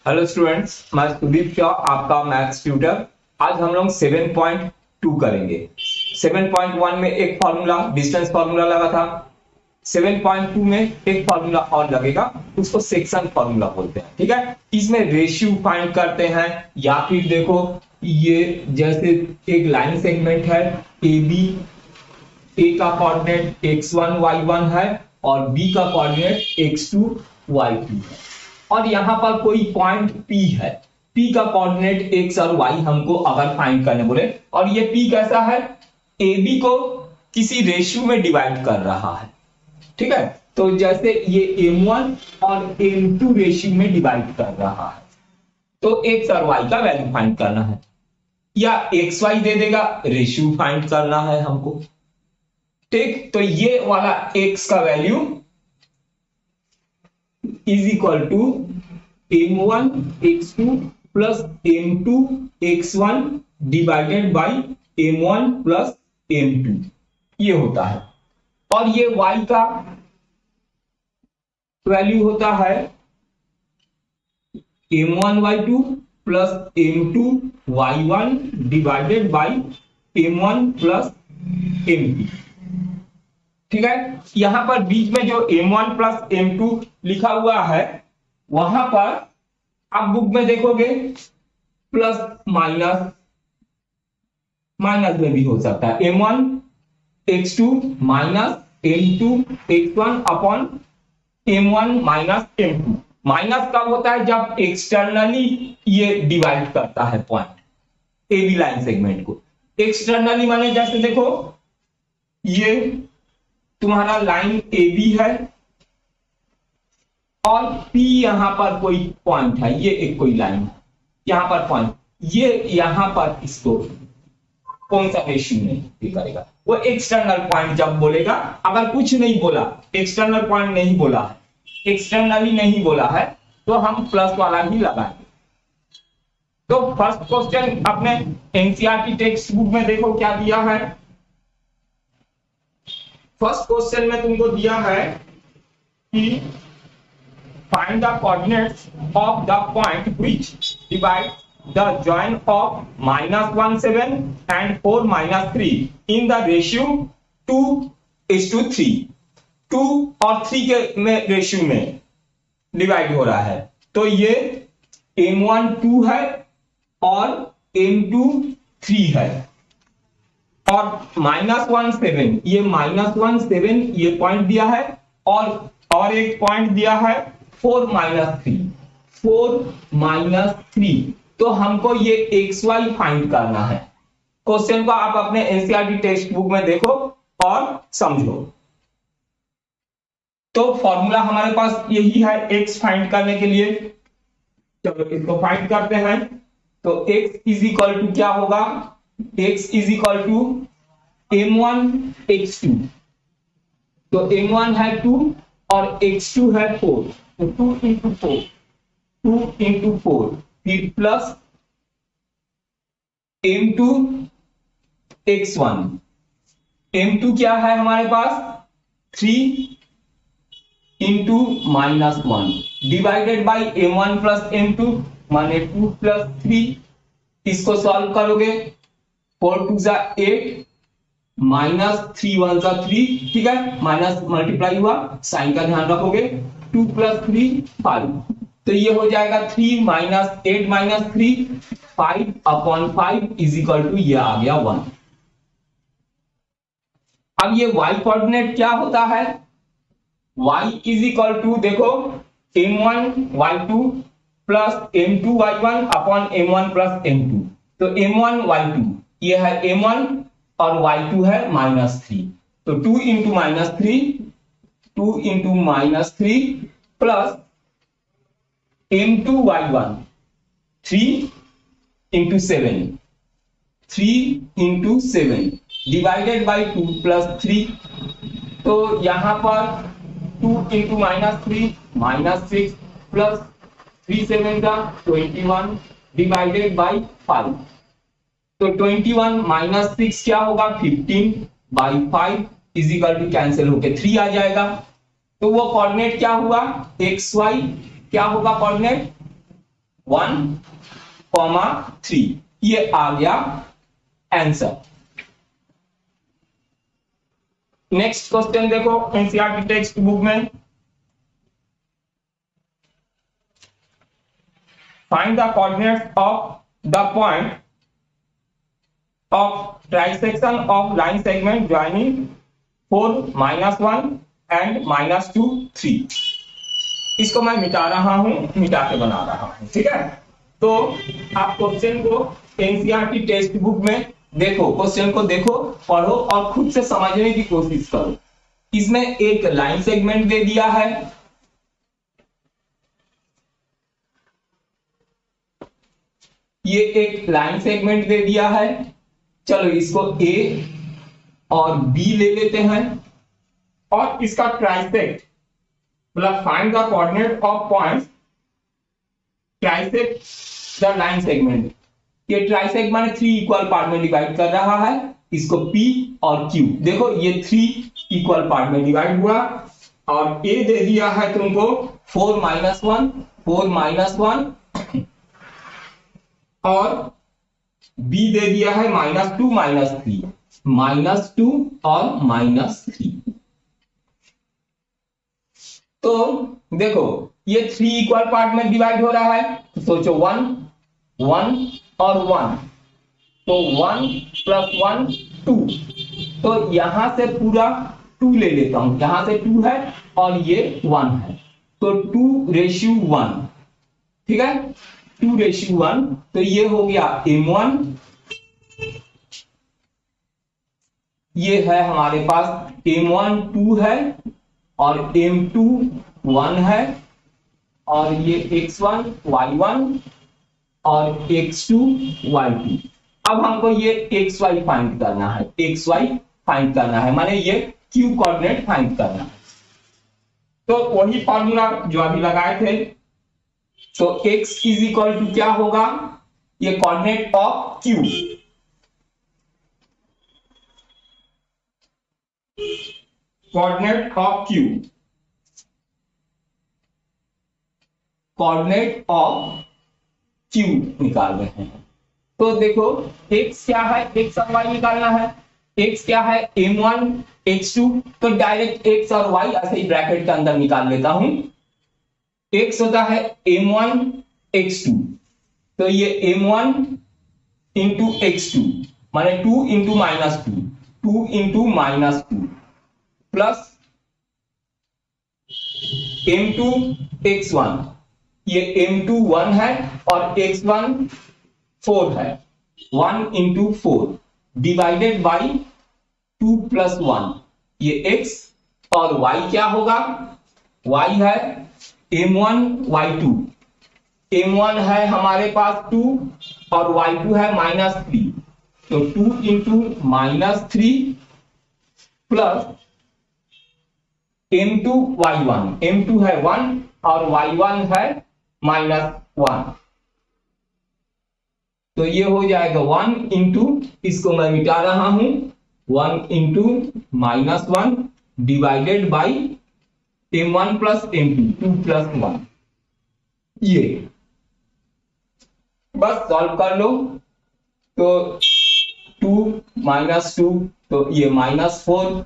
Hello students, मैं सुदीप शाह, आपका maths tutor. आज हम लोग 7.2 करेंगे। 7.1 में एक फार्मूला डिस्टेंस फार्मूला लगा था। 7.2 में एक फार्मूला और लगेगा, उसको सेक्शन फार्मूला बोलते हैं। ठीक है, इसमें रेशियो फाइंड करते हैं, या फिर देखो ये जैसे एक लाइन सेगमेंट है ए बी। ए का कोऑर्डिनेट x1 y1 है और b का कोऑर्डिनेट x2 y2 है, और यहां पर कोई पॉइंट P है। P का कोऑर्डिनेट x और y हमको अगर फाइंड करने बोले, और ये P कैसा है, AB को किसी रेशियो में डिवाइड कर रहा है। ठीक है, तो जैसे ये M1 और M2 रेशियो में डिवाइड कर रहा है, तो x और y का वैल्यू फाइंड करना है, या xy दे देगा, रेशियो फाइंड करना है हमको। ठीक, तो ये वाला x का value is equal to m1 x2 plus m2 x1 divided by m1 plus m2, ये होता है। और ये y का वैल्यू होता है m1 y2 plus m2 y1 divided by m1 plus m2। ठीक है, यहां पर बीच में जो m1 प्लस m2 लिखा हुआ है, वहां पर आप बुक में देखोगे प्लस माइनस, माइनस में भी हो सकता है m1 x2 minus m2 x1 upon m1 minus m2। Minus कब होता है, जब एक्सटर्नली ये डिवाइड करता है point A B line segment को। एक्सटर्नली माने जैसे देखो ये तुम्हारा लाइन ए बी है और P यहां पर कोई पॉइंट है, ये एक कोई लाइन है, यहां पर पॉइंट, ये यहां पर इसको कौन सा रेशियो नहीं करेगा, वो एक्सटर्नल पॉइंट जब बोलेगा। अगर कुछ नहीं बोला, एक्सटर्नल पॉइंट नहीं बोला है, एक्सटर्नली नहीं बोला है, तो हम प्लस वाला ही लगाएंगे। तो फर्स्ट क्वेश्चन अपने एनसीईआरटी टेक्स्ट बुक में देखो क्या दिया है। फर्स्ट क्वेश्चन में तुमको दिया है कि find the coordinates of the point which divide the join of -17 and 4-3 in the ratio 2:3। 2 और 3 के में रेशियो में डिवाइड हो रहा है, तो ये m1 2 है और m2 3 है, और -17, ये -17 ये पॉइंट दिया है, और एक पॉइंट दिया है 4-3, 4-3। तो हमको ये xy फाइंड करना है। क्वेश्चन को आप अपने एनसीईआरटी टेक्स्ट बुक में देखो और समझो। तो फॉर्मूला हमारे पास यही है x फाइंड करने के लिए। चलो इसको फाइंड करते हैं। तो x इज इक्वल टू क्या होगा, x is equal to m1 x2। तो m1 है 2 और x2 है 4, तो 2 इंटू 4, 2 इंटू 4, फिर प्लस m2 x1। m2 क्या है हमारे पास 3 into -1 divided by m1 plus m2 माने 2 प्लस 3। इसको सॉल्व करोगे, 4 2 जा 8, -3 1 जा 3। ठीक है, माइनस मल्टीप्लाई हुआ, साइन का ध्यान रखोगे। 2 प्लस 3 5, तो ये हो जाएगा 3 - 8 - 3 5/5 इज इक्वल टू ये आ गया 1। अब ये y कोऑर्डिनेट क्या होता है, y इज इक्वल टू देखो m1 y2 plus m2 y1 upon m1 plus m2। तो m1 y2 ये है m1 और y2 है -3, तो 2 into -3, 2 into -3 plus m2 y1 3 into 7, 3 into 7 divided by 2 plus 3। तो यहां पर 2 इंटू -3 -6 प्लस 3 7 का 21 डिवाइडेड बाई 5। तो 21 - 6 क्या होगा 15/5 इज इक्वल टू कैंसिल होके 3 आ जाएगा। तो वो कोऑर्डिनेट क्या हुआ, एक्स वाई क्या होगा कोऑर्डिनेट 1,3 ये आ गया आंसर। नेक्स्ट क्वेश्चन देखो एनसीईआरटी टेक्स्ट बुक में, find the coordinates of the point of trisection of line segment joining 4, -1 and -2, 3। इसको मैं मिटा रहा हूं, मिटा के बना रहा हूं, ठीक है। तो आप क्वेश्चन को एनसीईआरटी टेक्स्ट बुक में देखो, क्वेश्चन को देखो, पढ़ो और खुद से समझने की कोशिश करो। इसमें एक लाइन सेगमेंट दे दिया है, ये एक लाइन सेगमेंट दे दिया है। चलो इसको ए और बी ले लेते हैं और इसका ट्राइसेक्ट मतलब find the coordinate of points trisect the line segment. ये ट्राइसेक्ट माने 3 इक्वल पार्ट में डिवाइड कर रहा है, इसको P और Q देखो ये 3 इक्वल पार्ट में डिवाइड हुआ और A दे दिया है तुमको 4 -1 और B दे दिया है -2 -3 और -3। तो देखो ये 3 इक्वल पार्ट में डिवाइड हो रहा है, तो सोचो 1 और 1, तो 1 + 1 2, तो यहां से पूरा 2 ले लेता हूं, यहां से 2 है और ये 1 है, तो 2:1, ठीक है 2:1। तो ये हो गया M1, ये है हमारे पास M1 2 है और M2 1 है और ये X1 Y1 और X2 Y2। अब हमको ये XY फाइंड करना है, XY फाइंड करना है माने ये Q कोऑर्डिनेट फाइंड करना है। तो वही फॉर्मूला जो अभी लगाए थे, तो x = क्या होगा, ये coordinate of Q, coordinate of Q, coordinate of Q निकाल रहे हैं। तो देखो x क्या है, x और y निकालना है। x क्या है M1 X2, तो डायरेक्ट x और y ऐसे ही ब्रैकेट के अंदर निकाल लेता हूं। x होता है M1 X2, तो ये M1 × X2 माने 2 × -2, 2 × -2 प्लस M2 X1, ये M2 1 है और X1 4 है, 1 × 4 डिवाइडेड बाई 2 + 1, ये x और y क्या होगा, y है M1 Y2, M1 है हमारे पास 2 और Y2 है -3, तो 2 × -3 प्लस M2 Y1, M2 है 1 और Y1 है -1, तो ये हो जाएगा 1 × इसको मैं मिटा रहा हूं, 1 × -1 डिवाइडेड बाई M1 + M2, 2 + 1, ये बस सॉल्व कर लो। तो 2 - 2, तो ये -4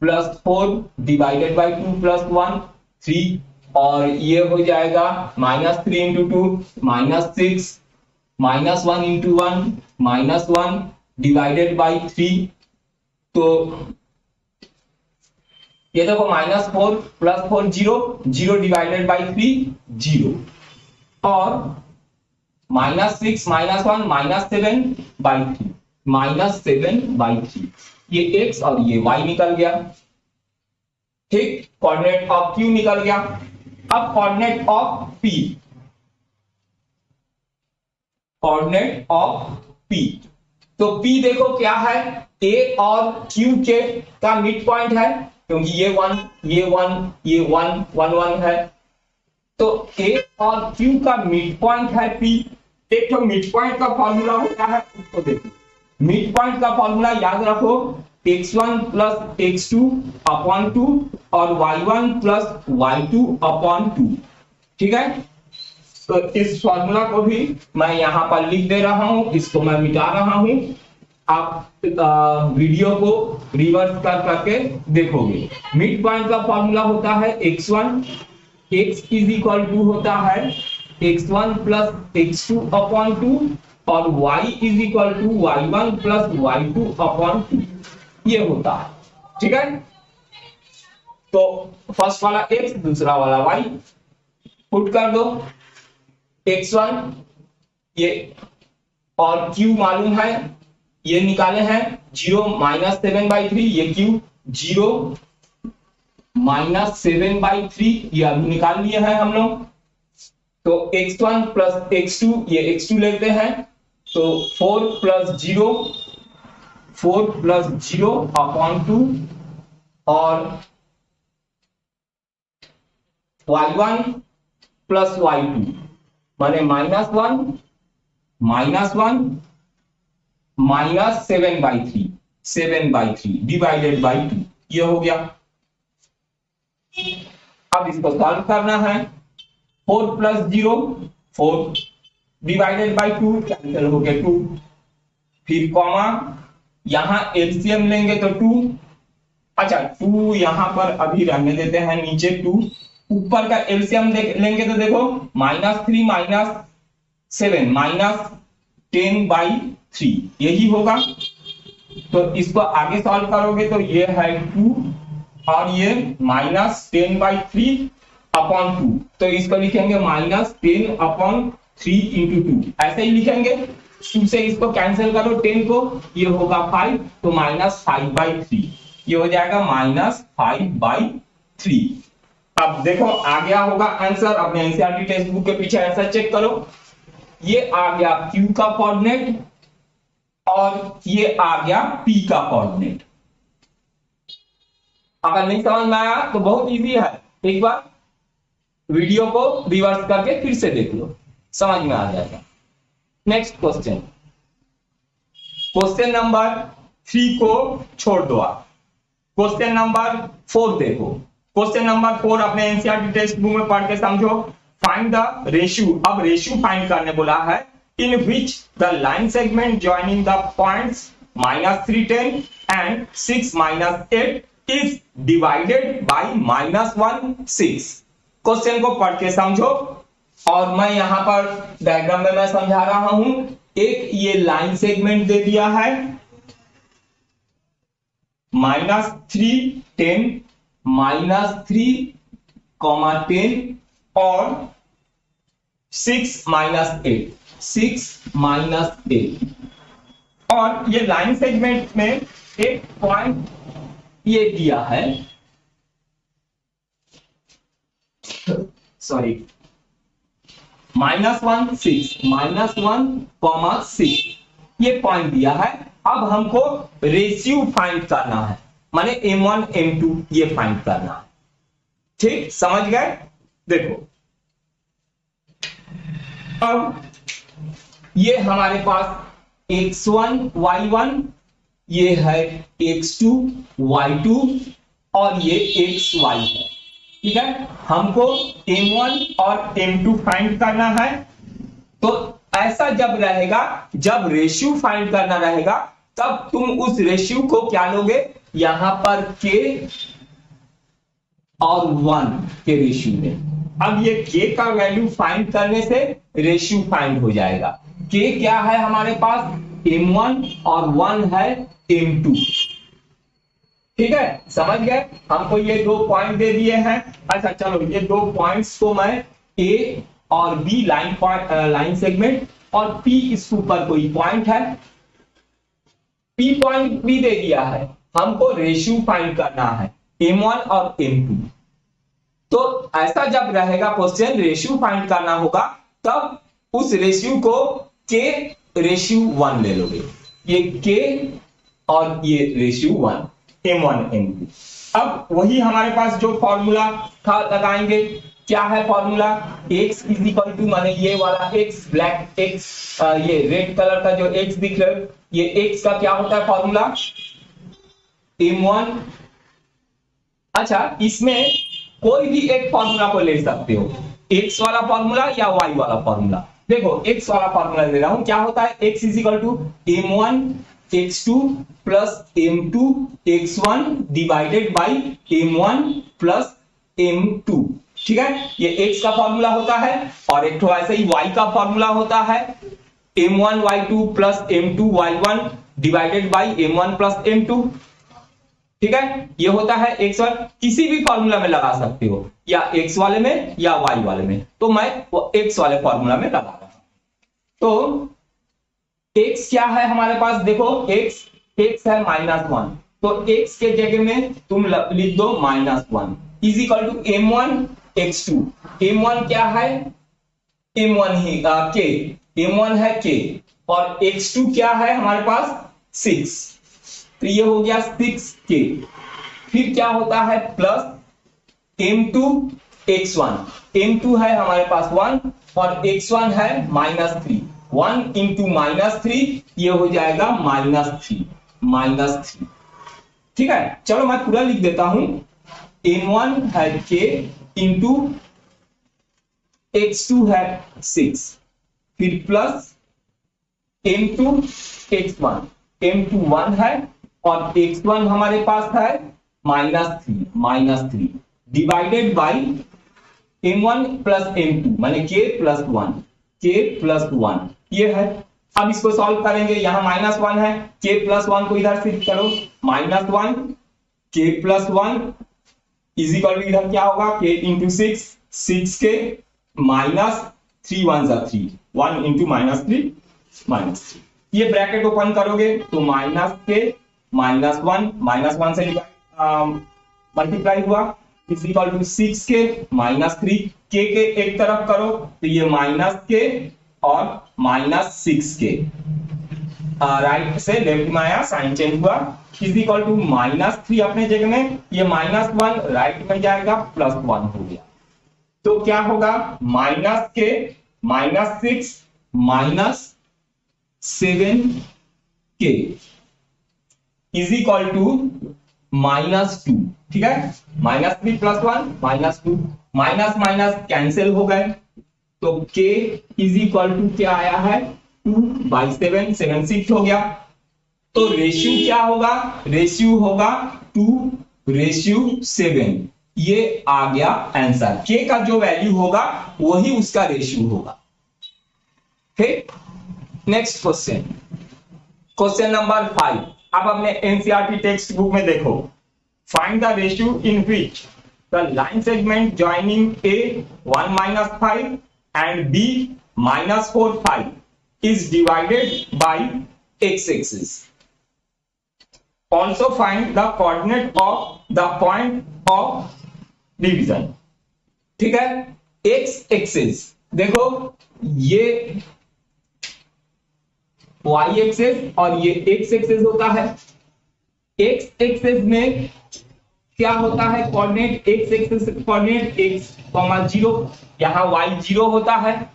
+ 4 डिवाइडेड बाई 2 + 1 3, और ये हो जाएगा -3 × 2 -6, -1 × 1 -1 डिवाइडेड बाई 3, तो ये देखो -4 + 4 0, 0 डिवाइडेड बाई 3 0, और -6 -1 -7/3, -7/3, ये x और ये y निकल गया, ठीक। कोऑर्डिनेट ऑफ Q निकल गया। अब coordinate of P, coordinate of P, तो P देखो क्या है, A और Q के का मिड पॉइंट है, क्योंकि ये 1 ये 1 ये 1 1 1 है, तो A और Q का मिड पॉइंट है P। एक तो मिड पॉइंट का फॉर्मूला होता है, उसको देखो, मिड पॉइंट का फॉर्मूला याद रखो, x1 + x2/2 और y1 + y2/2, ठीक है। तो इस फॉर्मूला को भी मैं यहाँ पर लिख दे रहा हूं, इसको मैं मिटा रहा हूं। आप वीडियो को रिवर्स करके देखोगे। मिड पॉइंट का फॉर्मूला होता है x1, x is equal to होता है x1 प्लस x2 अपॉन 2 और y is equal to y1 plus y2 upon 2 ये होता है। ठीक है, तो फर्स्ट वाला x, दूसरा वाला y पुट कर दो। x1 ये और q मालूम है, ये निकाले हैं 0 माइनस 7/3, ये q 0 माइनस 7/3 ये अभी निकाल लिए हैं हम लोग। तो x1 प्लस x2 ये x2 लेते हैं, तो 4 प्लस 0 अपॉन 2 और y1 प्लस y2 माने -1 माइनस 7/3 डिवाइडेड बाई 2 ये हो गया। अब इसको सॉल्व करना है। 4 प्लस 0 4 डिवाइडेड बाई 2 कैंसिल हो गया 2, फिर कॉमा यहां एलसीएम लेंगे तो 2, अच्छा 2 यहां पर अभी रहने देते हैं, नीचे 2, ऊपर का एलसीएम लेंगे तो देखो -3 माइनस 7 माइनस 10/3 यही होगा। तो इसको आगे सॉल्व करोगे तो ये है 2 और ये -10/3 अपॉन 2, तो इसको लिखेंगे -10 अपॉन 3 इंटू 2 ऐसे ही लिखेंगे। 2 से इसको कैंसिल करो 10 को, ये होगा 5 तो -5/3 ये हो जाएगा -5/3। अब देखो आ गया होगा आंसर, अपने एनसीईआरटी टेक्स्ट बुक के पीछे आंसर चेक करो। ये आ गया Q का कोऑर्डिनेट और ये आ गया P का कोऑर्डिनेट। अगर नहीं समझ में आया तो बहुत इजी है, एक बार वीडियो को रिवर्स करके फिर से देख लो, समझ में आ जाएगा। नेक्स्ट क्वेश्चन, क्वेश्चन नंबर 3 को छोड़ दो आप, क्वेश्चन नंबर 4 देखो। क्वेश्चन नंबर 4 अपने एनसीईआरटी टेक्स्ट बुक में पढ़ के समझो। फाइंड द रेशियो, अब रेशियो फाइंड करने बोला है, in which the line segment joining the points -310 and 6 -8 is divided by -1 6। Question को पढ़ के समझो और मैं यहां पर डायग्राम में मैं समझा रहा हूं। एक ये लाइन सेगमेंट दे दिया है -310 -3, 10 और 6 -8 और ये लाइन सेगमेंट में एक पॉइंट ये दिया है, सॉरी -1 6 ये पॉइंट दिया है। अब हमको रेशियो फाइंड करना है, माने m1 m2 ये फाइंड करना है। ठीक, समझ गए? देखो अब ये हमारे पास x1 y1, ये है x2 y2 और ये xy है। ठीक है, हमको m1 और m2 फाइंड करना है। तो ऐसा जब रहेगा, जब रेशियो फाइंड करना रहेगा तब तुम उस रेशियो को क्या लोगे, यहां पर k और 1 के रेशियो में। अब ये k का वैल्यू फाइंड करने से रेशियो फाइंड हो जाएगा। k क्या है हमारे पास, m1 और 1 है m2। ठीक है, समझ गए? हमको ये 2 पॉइंट दे दिए हैं। अच्छा चलो, ये 2 पॉइंट्स को मैं a और b लाइन सेगमेंट और p इसके ऊपर कोई पॉइंट है, p पॉइंट भी दे दिया है। हमको रेशियो फाइंड करना है m1 और m2। तो ऐसा जब रहेगा क्वेश्चन, रेशियो फाइंड करना होगा, तब उस रेशियो को k रेशियो 1 ले लोगे, ये k और ये रेशियो 1 m1 m2। अब वही हमारे पास जो फॉर्मूला था लगाएंगे। क्या है formula, x is equal to, माने ये वाला x, ब्लैक x, ये रेड कलर का जो x दिख रहा है, ये x का क्या होता है फॉर्मूला, m1। अच्छा, इसमें कोई भी एक फॉर्मूला को ले सकते हो, एक्स वाला फॉर्मूला या वाई वाला फॉर्मूला? देखो एक्स वाला फॉर्मूला दे रहा हूं, क्या होता है x is equal to m1 x2 plus m2 x1 divided by m1 plus m2। ठीक है, ये x का फॉर्मूला होता है। और एक तो ऐसे ही y का फॉर्मूला होता है m1 y2 plus m2 y1 divided by m1 plus m2। ठीक है, ये होता है एक्स वन, किसी भी फॉर्मूला में लगा सकते हो, या एक्स वाले में या वाई वाले में। तो मैं वो एक्स वाले फॉर्मूला में लगा रहा हूं। तो एक्स क्या है हमारे पास, देखो एक्स है -1, तो एक्स के जगह में तुम लिख दो -1 is equal to m1 x2। m1 क्या है, m1 ही के, m1 है के, और x2 क्या है हमारे पास 6, तो ये हो गया 6k। फिर क्या होता है प्लस m2 x1, m2 है हमारे पास 1 और x1 है -3, 1 इंटू -3 ये हो जाएगा -3। ठीक है, चलो मैं पूरा लिख देता हूं, m1 है k इंटू x2 है 6, फिर प्लस m2 x1, m2 1 है और x1 हमारे पास है -3 divided by m1 plus m2 माने k प्लस 1 ये है। अब इसको सॉल्व करेंगे, यहां -1 है, k प्लस 1 को इधर शिफ्ट करो, -1 k plus 1 is equal to इधर क्या होगा k इंटू 6k माइनस 3 1 जा 3, 1 इंटू -3 ये ब्रैकेट ओपन करोगे तो माइनस के -1 से मल्टीप्लाई हुआ इज इक्वल टू 6k -3 के एक तरफ करो तो ये -k और -6k, राइट से लेफ्ट में आया, साइन चेंज हुआ, इज इक्वल टू -3 अपने जगह में, ये -1 राइट में जाएगा, +1 हो गया। तो क्या होगा -k -6 -7k is equal to -2। ठीक है, -3 + 1 -2, माइनस कैंसिल हो गए, तो k इज इक्वल टू क्या आया है 2/7, 7 शिफ्ट हो गया। तो रेशियो क्या होगा, रेशियो होगा 2:7, ये आ गया आंसर। k का जो वैल्यू होगा वही उसका रेशियो होगा। ठीक, नेक्स्ट क्वेश्चन नंबर 5। आप अपने एनसीईआरटी टेक्स्ट बुक में देखो, find the ratio in which the line segment joining A 1 - 5 and B -4 5 is divided by x-axis. Also find the coordinate of the point of division. ठीक है, x-axis देखो, ये y access और ये x access होता है। x एक्सेस में क्या होता है coordinate, x axis coordinate x, 0, यहां y 0 होता है।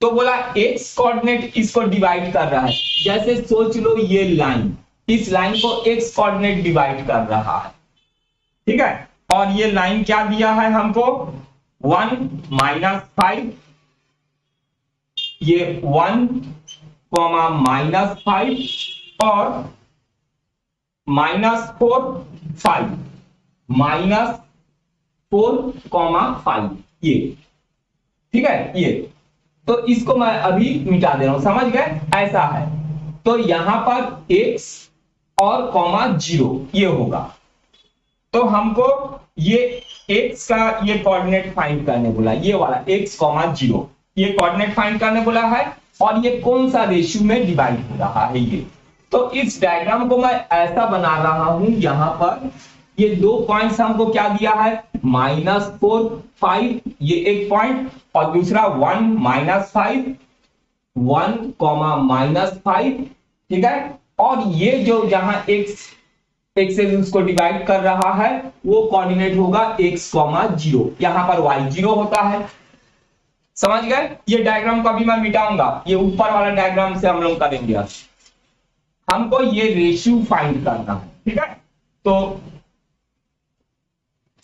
तो बोला x कोऑर्डिनेट इसको डिवाइड कर रहा है, जैसे सोच लो ये लाइन, इस लाइन को x कोऑर्डिनेट डिवाइड कर रहा है। ठीक है, और ये लाइन क्या दिया है हमको 1 - 5, ये 1, -5 और -4 5, -4, 5 ये। ठीक है, ये तो इसको मैं अभी मिटा दे रहा हूं, समझ गए, ऐसा है। तो यहां पर x और 0 ये होगा, तो हमको ये x का ये कोऑर्डिनेट फाइंड करने बोला, ये वाला x, 0 ये कोऑर्डिनेट फाइंड करने बोला है, और ये कौन सा रेशियो में डिवाइड हो रहा है ये। तो इस डायग्राम को मैं ऐसा बना रहा हूं, यहां पर ये 2 पॉइंट्स हमको क्या दिया है -4 5, ये एक पॉइंट, और दूसरा 1 -5 1, -5। ठीक है, और ये जो जहां x से उसको डिवाइड कर रहा है वो कोऑर्डिनेट होगा x, 0, यहां पर y 0 होता है। समझ गए, ये डायग्राम को अभी मैं मिटाऊंगा, ये ऊपर वाला डायग्राम से हम लोग करेंगे। हमको ये रेशियो फाइंड करना है। ठीक है, तो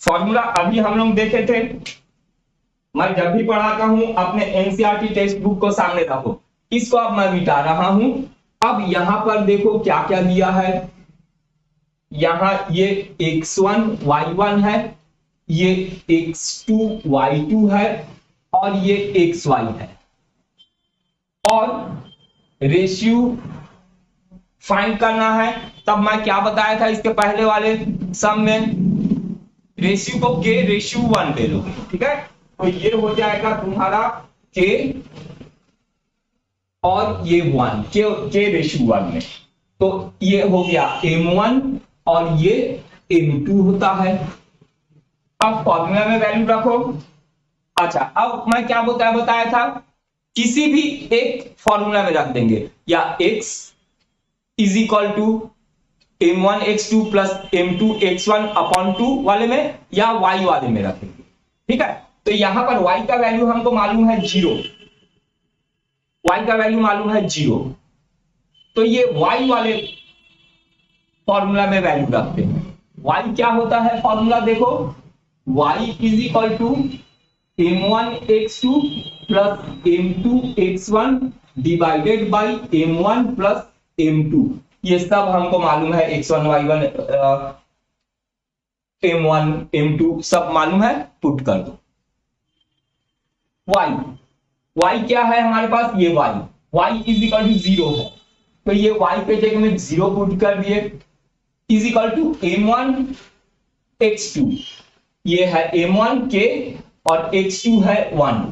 फॉर्मूला अभी हम लोग देखे थे, मैं जब भी पढ़ाता हूं अपने एनसीईआरटी टेक्स्ट बुक को सामने रखो। इसको अब मैं मिटा रहा हूं। अब यहां पर देखो क्या क्या दिया है। यहां ये x1 y1 है, ये x2 y2 है और ये xy है। और रेशियो फाइंड करना है। तब मैं क्या बताया था इसके पहले वाले सम में, रेशियो को k रेशियो 1 ले लो, ठीक है। तो ये हो जाएगा तुम्हारा k और ये 1 k रेशियो 1 में। तो ये हो गया m1 और ये m2 होता है। अब फॉर्मूला में वैल्यू रखो। अच्छा, अब मैं क्या बताया था, किसी भी एक फॉर्मूला में रख देंगे, या x is equal to m1 x2 plus m2 x1 upon 2 वाले में, या y वाले में रखेंगे, ठीक है। तो यहां पर y का वैल्यू हमको मालूम है 0, y का वैल्यू मालूम है 0। तो ये y वाले फॉर्मूला में वैल्यू रखते हैं। y क्या होता है फॉर्मूला देखो, y is equal to m1 x2 plus m2 x1 divided by m1 plus m2। ये सब हमको मालूम है, x1 y1 m1 m2 सब मालूम है, पुट कर दो। y क्या है हमारे पास, ये y इज इक्वल टू 0 है। तो ये y पे जगह में 0 पुट कर दिए, is equal to m1 x2, ये है m1 k और x2 है 1।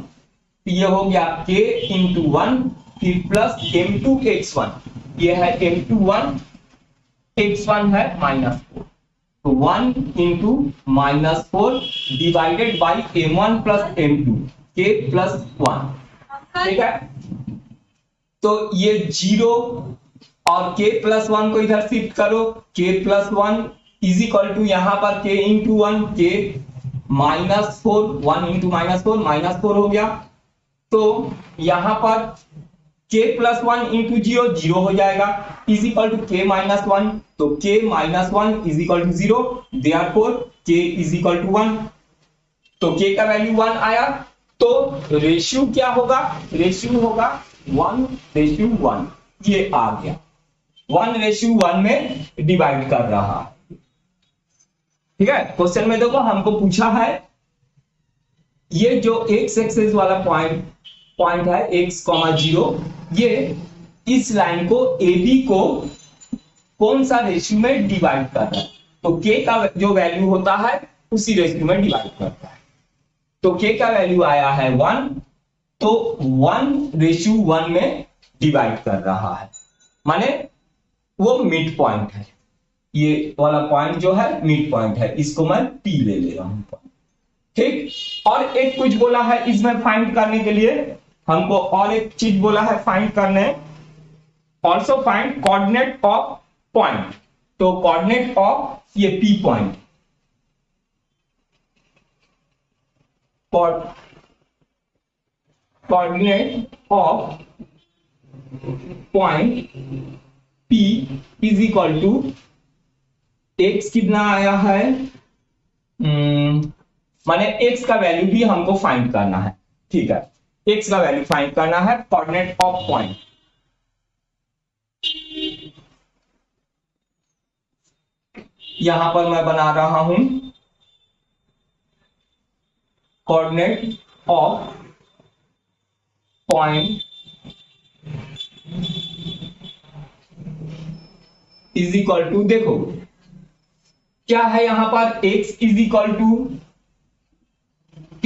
तो ये हो गया k इंटू 1 फिर प्लस m2 x1, ये है m2 1, x1 है -4। तो 1 into -4 divided by m1 plus m2 k plus 1, ठीक है। तो ये 0 और k प्लस 1 को इधर शिफ्ट करो, k plus 1 is equal to यहां पर k इंटू 1 k -4, 1 इंटू -4 हो गया। तो यहां पर k प्लस 1 इंटू 0 0 हो जाएगा, is equal to k minus 1। तो k minus 1 is equal to 0, therefore k is equal to 1। तो k का वैल्यू 1 आया। तो रेशियो क्या होगा, रेशियो होगा 1:1, ये आ गया 1:1 में डिवाइड कर रहा है, ठीक है। क्वेश्चन में देखो हमको पूछा है ये जो x एक्सिस वाला पॉइंट है x, 0, ये इस लाइन को AB को कौन सा रेशियो में डिवाइड कर रहा है। तो k का जो वैल्यू होता है उसी रेशियो में डिवाइड करता है। तो k का वैल्यू आया है 1, तो 1:1 में डिवाइड कर रहा है, माने वो मिड पॉइंट है। ये वाला पॉइंट जो है मिड पॉइंट है, इसको मैं P ले रहा हूं, ठीक। और एक कुछ बोला है इसमें फाइंड करने के लिए हमको, और एक चीज बोला है फाइंड करने, also find coordinate of point. तो कोऑर्डिनेट ऑफ ये P point, coordinate of point P is equal to x कितना आया है, माने x का वैल्यू भी हमको फाइंड करना है, ठीक है। x का वैल्यू फाइंड करना है, कोऑर्डिनेट ऑफ पॉइंट। यहां पर मैं बना रहा हूं coordinate of point is equal to, देखो क्या है यहां पर, x is equal to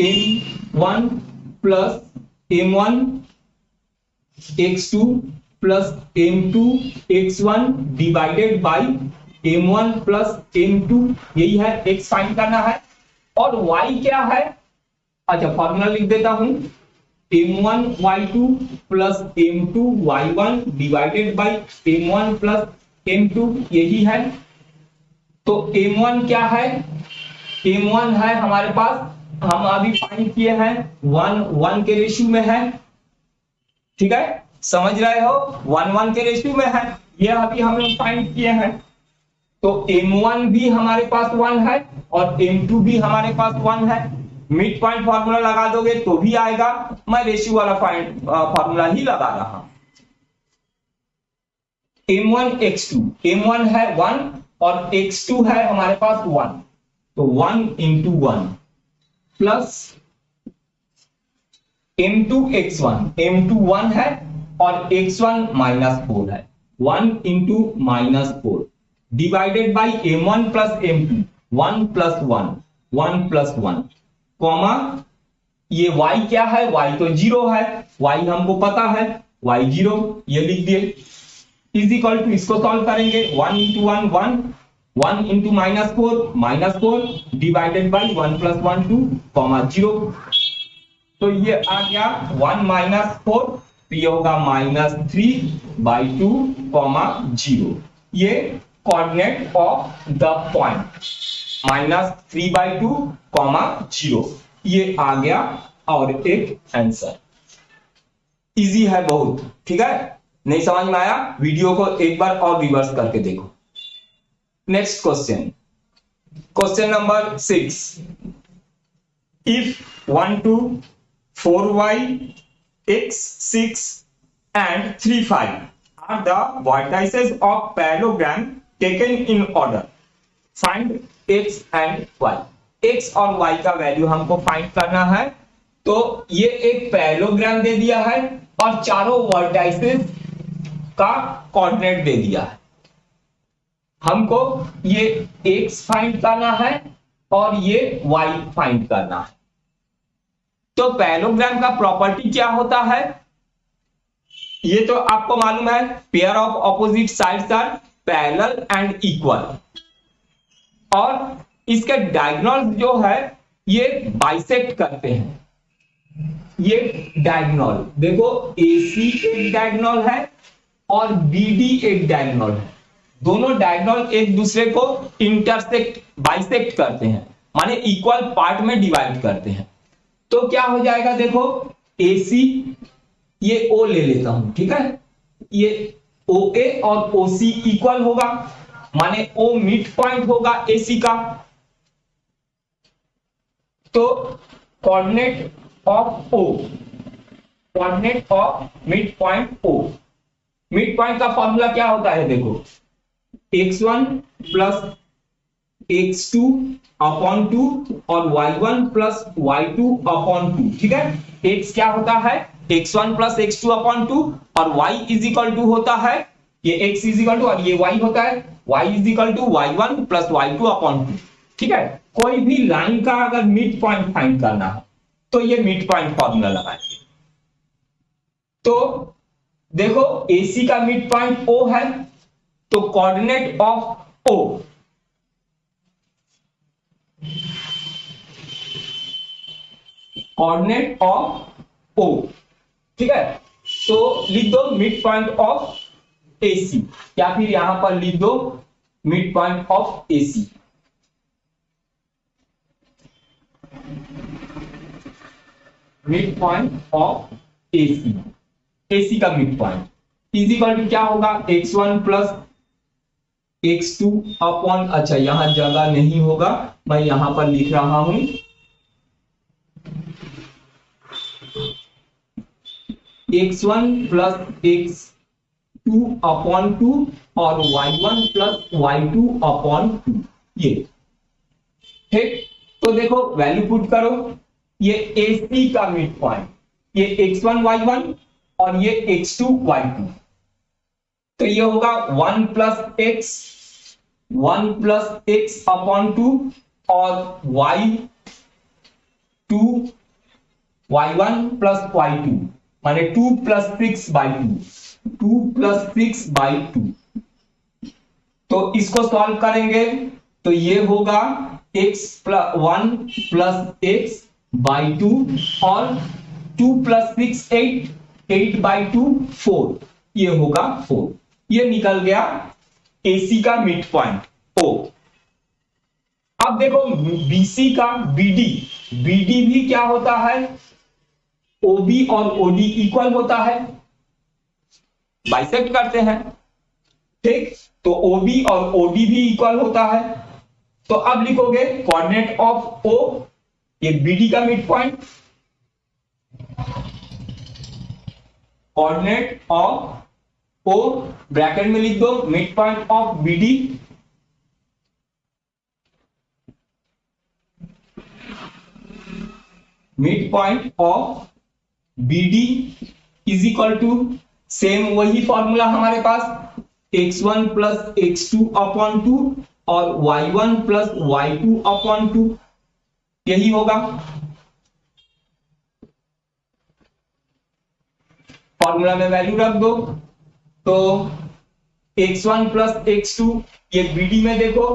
m1 plus m1 x2 plus m2 x1 divided by m1 plus m2, यही है x फाइंड करना है। और y क्या है, अच्छा फॉर्मूला लिख देता हूं, m1 y2 plus m2 y1 divided by m1 plus m2, यही है। तो m1 क्या है, m1 है हमारे पास, हम अभी फाइंड किए हैं 1:1 के रेशियो में है, ठीक है, समझ रहे हो, 1:1 के रेशियो में है, ये अभी हम लोग फाइंड किए हैं। तो m1 भी हमारे पास 1 है और m2 भी हमारे पास 1 है, मिड पॉइंट फॉर्मूला लगा दोगे तो भी आएगा, मैं रेशियो वाला फॉर्मूला ही लगा रहा हूं। m1 x2, m1 है 1 और x2 है हमारे पास 1, तो 1 into 1 plus m2 x1, m2 1 है और x1 -4 है, 1 into -4 divided by m1 plus m2, 1 plus 1, 1 plus 1, comma ये y क्या है, y तो 0 है, y हमको पता है y 0, ये लिख दिए, इज इक्वल टू इसको सॉल्व करेंगे, 1 into 1 1, 1 into -4 divided by 1 plus 1 2, comma 0, तो ये आ गया 1 -4, तो ये होगा -3/2, कॉमा 0, ये coordinate of the point -3/2, comma 0, ये आ गया और एक आंसर। इजी है बहुत, ठीक है, नहीं समझ में आया वीडियो को एक बार और रिवर्स करके देखो। Next question, question number 6, if 1 2 4y x 6 and 3 5 are the vertices of parallelogram taken in order, find x and y। x और y का वैल्यू हमको फाइंड करना है, तो ये एक पैरेललोग्राम दे दिया है और चारों वर्टाइसेस का कोऑर्डिनेट दे दिया है, हमको ये x फाइंड करना है और ये y फाइंड करना है। तो पैरेललोग्राम का प्रॉपर्टी क्या होता है, ये तो आपको मालूम है, pair of opposite sides are parallel and equal, और इसके डायगोनल जो है ये बाइसेक्ट करते हैं, ये डायगोनल देखो AC एक डायगोनल है और BD एक डायगोनल है, दोनों डायगोनल एक दूसरे को इंटरसेक्ट बाइसेक्ट करते हैं, माने इक्वल पार्ट में डिवाइड करते हैं। तो क्या हो जाएगा, देखो AC, ये O ले लेता हूं, ठीक है, ये OA और OC इक्वल होगा, माने O मिड पॉइंट होगा AC का, तो coordinate of O, coordinate of mid point O, mid point का फॉर्मूला क्या होता है, देखो x1 प्लस x2 अपॉन 2 और y1 प्लस y2 अपॉन 2, ठीक है, x क्या होता है x1 प्लस x2 अपॉन 2 और y इज इक्वल टू होता है, ये x इज इक्वल टू और ये y होता है y is equal to y1 plus y2 upon 2, ठीक है। कोई भी लाइन का अगर मिड पॉइंट फाइंड करना है तो ये मिड पॉइंट फॉर्मूला लगाएंगे। तो देखो AC का मिड पॉइंट O है, तो coordinate of O, coordinate of O, ठीक है, तो लिख दो मिड पॉइंट ऑफ AC, या फिर यहां पर लिख दो mid point of AC, mid point of AC, AC का mid point is equal to क्या होगा, x1 प्लस x2 अपॉन, अच्छा यहां जगह नहीं होगा, मैं यहां पर लिख रहा हूं x1 प्लस x2 अपॉन 2 और y1 प्लस y2 अपॉन 2, ये ठीक। तो देखो वैल्यू पुट करो, ये AC का मिड पॉइंट, ये x1 y1 और ये x2 y2, तो ये होगा 1 प्लस x अपॉन 2 और y2 y1 प्लस y2, माने 2 प्लस 6/2, 2 प्लस 6/2, तो इसको सॉल्व करेंगे तो ये होगा x प्लस 1 प्लस x/2 और 2 प्लस 6 8/2 4, ये होगा 4, ये निकल गया AC का मिड पॉइंट O। अब देखो BC का BD भी क्या होता है, OB और OD इक्वल होता है, बाइसेक्ट करते हैं, ठीक, तो OB और OD भी इक्वल होता है, तो अब लिखोगे कोऑर्डिनेट ऑफ O ये बीडी का mid point, coordinate of O bracket में लिख दो mid point of BD mid point of BD is equal to same वही फॉर्मूला हमारे पास x1 प्लस x2 अपॉन 2 और y1 प्लस y2 अपॉन 2 यही होगा। फॉर्मूला में वैल्यू रख दो तो x1 प्लस x2 ये बीडी में देखो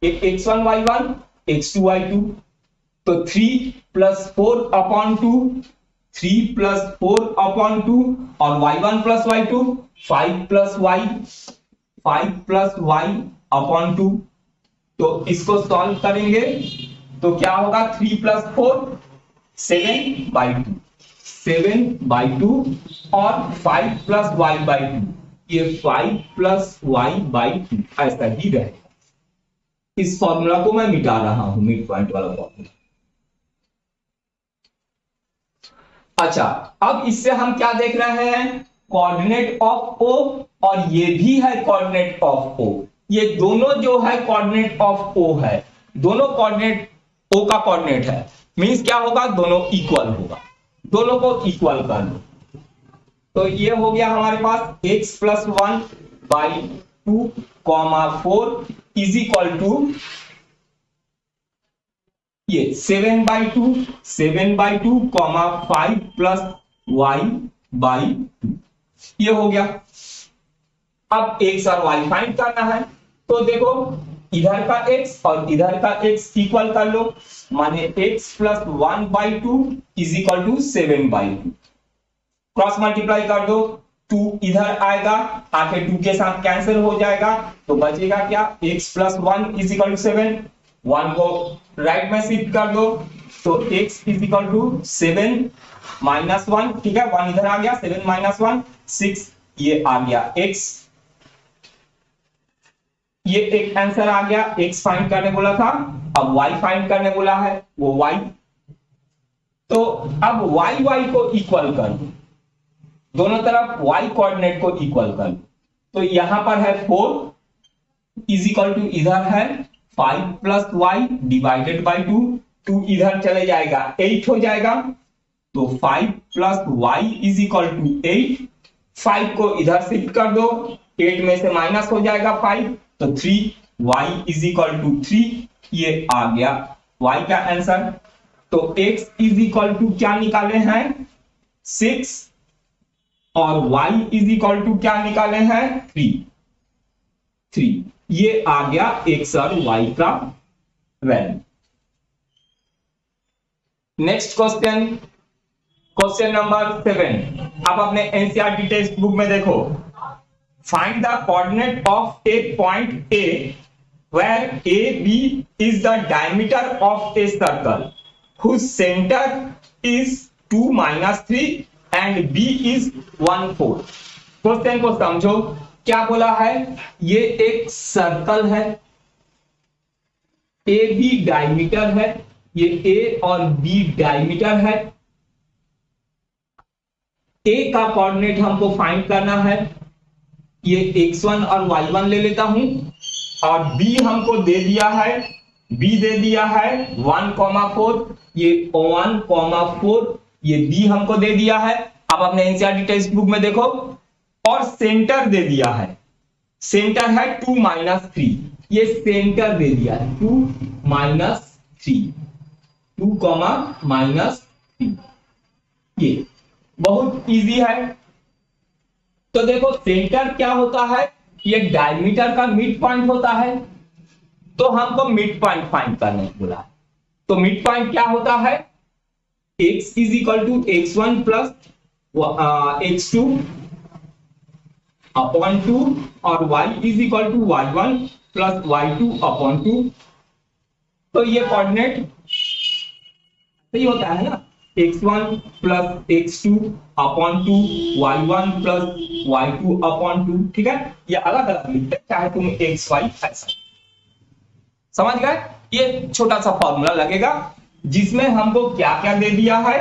x1 y1 x2 y2 तो 3 प्लस 4 अपॉन 2 3 प्लस 4 अपॉन 2 और y1 plus y2 5 plus y upon 2। तो इसको सॉल्व करेंगे तो क्या होगा 3 प्लस 4 7/2 और 5 प्लस y/2 ये 5 प्लस y/2 ऐसा ही रहेगा। इस फॉर्मूला को मैं मिटा रहा हूं मिड पॉइंट वाला फॉर्मूला। अच्छा अब इससे हम क्या देख रहे हैं कोऑर्डिनेट ऑफ ओ और ये भी है कोऑर्डिनेट ऑफ ओ। ये दोनों जो है कोऑर्डिनेट ऑफ ओ है, दोनों कोऑर्डिनेट ओ का कोऑर्डिनेट है मींस क्या होगा दोनों इक्वल होगा, दोनों को इक्वल कर लो। तो ये हो गया हमारे पास x plus 1/2 4 is equal to ये 7/2 5 प्लस y/2 ये हो गया। अब x और y फाइंड करना है तो देखो इधर का x और इधर का x इक्वल कर लो, माने x plus 1/2 is equal to 7/2। Cross multiply कर दो 2 इधर आएगा आके 2 के साथ कैंसिल हो जाएगा तो बचेगा क्या x plus 1 is equal to 7। 1 को राइट में शिफ्ट कर दो तो x is equal to 7 minus 1, ठीक है 1 इधर आ गया 7 माइनस 1 6 ये आ गया x। ये एक आंसर आ गया, x फाइंड करने बोला था, अब y फाइंड करने बोला है वो y। तो अब y को इक्वल कर दो, दोनों तरफ y कोऑर्डिनेट को इक्वल कर दो। तो यहां पर है 4 इज इक्वल टू इधर है 5 प्लस y डिवाइडेड बाई 2, 2 इधर चले जाएगा 8 हो जाएगा तो 5 plus y is equal to 8। 5 को इधर शिफ्ट कर दो 8 में से माइनस हो जाएगा 5 तो 3y इज इक्वल टू 3 ये आ गया y का आंसर। तो x इज इक्वल टू क्या निकाले हैं 6 और y इज इक्वल टू क्या निकाले हैं 3 ये आ गया x और y का वैल्यू। Next question number 7। आप अपने एनसीईआरटी टेक्स्ट बुक में देखो find the coordinate of a point A where A B is the diameter of a circle whose center is 2 - 3 and b is 1/4। Question को समझो क्या बोला है, ये एक सर्कल है, ए बी डायमीटर है, ये ए और बी डायमीटर है। ए का कोऑर्डिनेट हमको फाइंड करना है, ये x1 और y1 ले लेता हूं और b हमको दे दिया है, b दे दिया है 1,4, ये 1,4 ये b हमको दे दिया है। आप अपने एनसीईआरटी टेक्स्ट बुक में देखो और सेंटर दे दिया है, सेंटर है 2 - 3, ये सेंटर दे दिया है 2 - 3, 2, -3। ये बहुत इजी है। तो देखो सेंटर क्या होता है, ये डायमीटर का मिड पॉइंट होता है, तो हमको मिड पॉइंट फाइंड करने बोला। तो मिड पॉइंट क्या होता है, x is equal to x1 plus x2 upon 2 और y is equal to y1 plus y2 upon 2। तो ये कोऑर्डिनेट सही होता है ना, x1 plus x2 upon 2 y1 plus y2 upon 2, ठीक है। ये अलग अलग लिखते हैं चाहे तुम x y ऐसा, समझ गए। ये छोटा सा फॉर्मूला लगेगा, जिसमें हमको क्या क्या दे दिया है,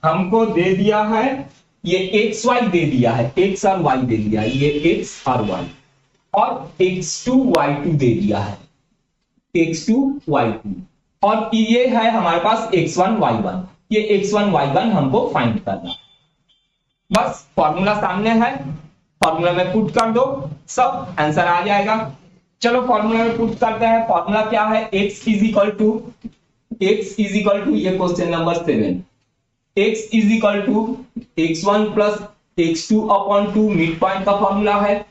हमको दे दिया है ये एक्स वाई दे दिया है, एक्स और वाई दे दिया है, ये एक्स और वाई, और x2 y2 दे दिया है, x2 y2, और ये है हमारे पास x1 y1, ये x1 y1 हमको फाइंड करना। बस फॉर्मूला सामने है, फॉर्मूला में पुट कर दो, सब आंसर आ जाएगा। चलो फॉर्मूला में पुट करते हैं। फॉर्मूला क्या है, x इज इक्वल टू ये question number 7, x is equal to x1 plus x2 upon 2 mid point का फॉर्मूला है।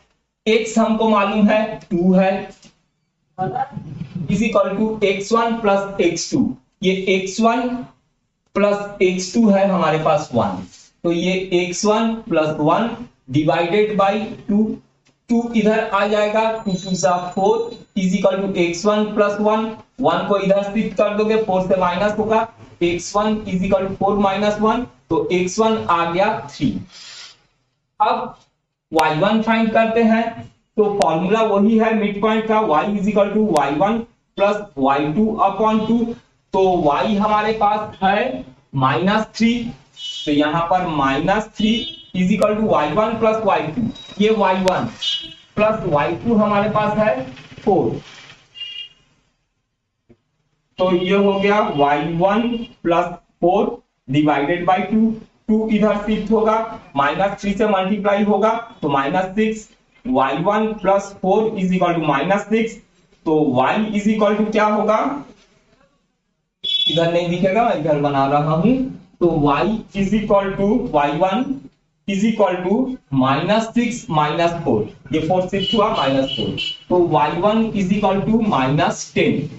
x हमको मालूम है 2 है, is equal to x1 plus x2, ये x1 प्लस x2 है हमारे पास 1, तो ये x1 प्लस 1 डिवाइडेड बाई 2, 2 इधर आ जाएगा, 2 2 4 is equal to x1 plus 1, 1 को इधर शिफ्ट कर दोगे 4 से माइनस होगा, x1 is equal to 4 minus 1, तो x1 आ गया 3। अब y1 फाइंड करते हैं, तो फॉर्मूला वही है मिड पॉइंट का, y is equal to y1 plus y2 upon 2, तो y हमारे पास है -3, तो यहां पर -3 is equal to y1 plus y2, ये y1 प्लस y2 हमारे पास है 4, तो ये हो गया y1 प्लस 4 डिवाइडेड बाई 2, 2 इधर शिफ्ट होगा, -3 से मल्टीप्लाई होगा तो -6, y1 plus 4 is equal to -6, तो y इज इक्वल टू क्या होगा, इधर नहीं दिखेगा, मैं इधर बना रहा हूं, तो y is equal to y1 is equal to -6 -4, ये 4 शिफ्ट हुआ -4, तो y1 इज इक्वल टू -10।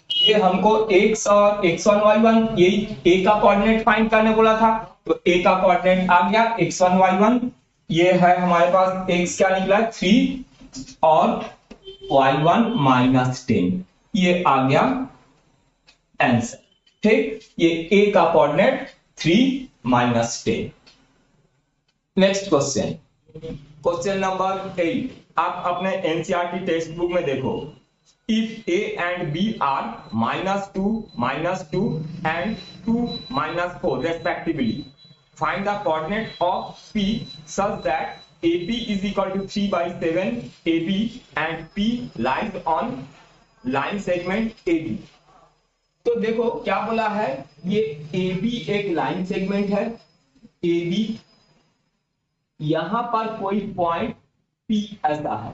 ये हमको x और x1 y1 ये a का कोऑर्डिनेट फाइंड करने बोला था, तो a का कोऑर्डिनेट आ गया x1 y1, ये है हमारे पास x क्या निकला 3 और y1 -10, ये आ गया आंसर। ठीक, ये a का coordinate 3 -10। Next question, question number 8, आप अपने एनसीईआरटी टेक्स्ट बुक में देखो, if a and b are -2 -2 and 2 -4 respectively, find the coordinate of p such that ab is equal to 3/7 ab and p lies on line segment ab। तो देखो क्या बोला है, ये ab एक लाइन सेगमेंट है, ab यहां पर कोई पॉइंट p ऐसा है,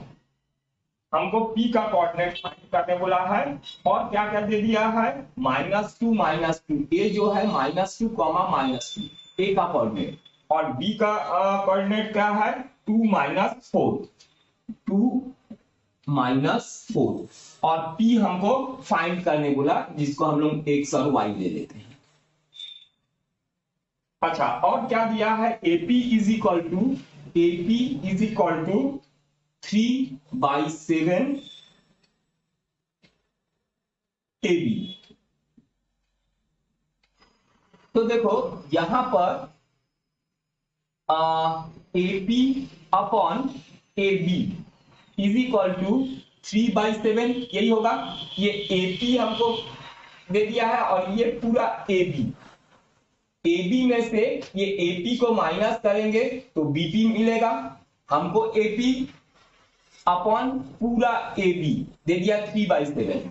हमको p का कोऑर्डिनेट फाइंड करने बोला है, और क्या क्या दे दिया है -2 -2, a जो है -2 -2 a का कोऑर्डिनेट, और b का कोऑर्डिनेट क्या है 2 -4 और p हमको फाइंड करने बोला, जिसको हम लोग x और y ले लेते हैं। अच्छा, और क्या दिया है, AP is equal to 3/7 AB। तो देखो यहां पर AP upon AB is equal to 3/7, यही होगा, ये AP हमको दे दिया है और ये पूरा AB में से ये AP को माइनस करेंगे तो BP मिलेगा, हमको AP अपॉन पूरा AB दे दिया 3/7,